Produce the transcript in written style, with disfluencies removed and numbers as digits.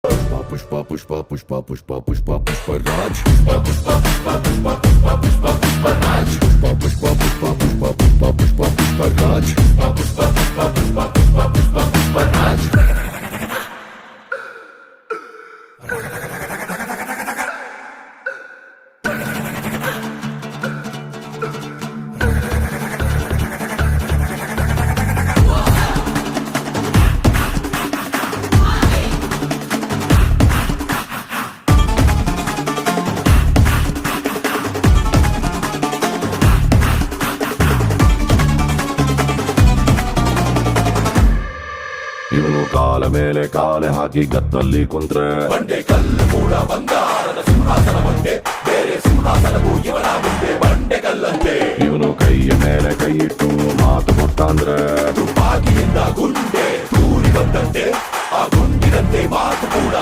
पुष्पा पुष्पा पुष्पा पुष्पा पुष्पा पुष्पराज पुष्पा पुष्पा पुष्पा पुष्पा पुष्पा पुष्पा पुष्पराज पुष्पा पुष्पा पुष्पा पुष्पा पुष्पा पुष्पा पुष्पराज पुष्पा पुष्पा पुष्पा पुष्पा पुष्पा पुष्पा पुष्पराज ಇವನು ಕಾಲ ಮೇಲೆ ಕಾಲೆ ಹಾಕಿ ಗತ್ತಲ್ಲಿ ಕುಂತ್ರೆ ಬಂಡೆ ಕಲ್ಲು ಕೂಡ ಬಂಗಾರದ ಸಿಂಹಾಸನ ಬಂಡೆ ಬೇರೆ ಸಿಂಹಾಸನವು ಇವನ ಮುಂದೆ ಬಂಡೆ ಕಲ್ಲಂತೆ ಇವನು ಕೈಯ ಮೇಲೆ ಕೈ ಇಟ್ಟು ಮಾತು ಕೊಟ್ಟಂದ್ರೆ ತುಪಾಕಿಯಿಂದ ಗುಂಡೆ ತೂರಿ ಬಂದಂತೆ ಆ ಗುಂಡಿನಂತೆ ಮಾತು ಕೂಡ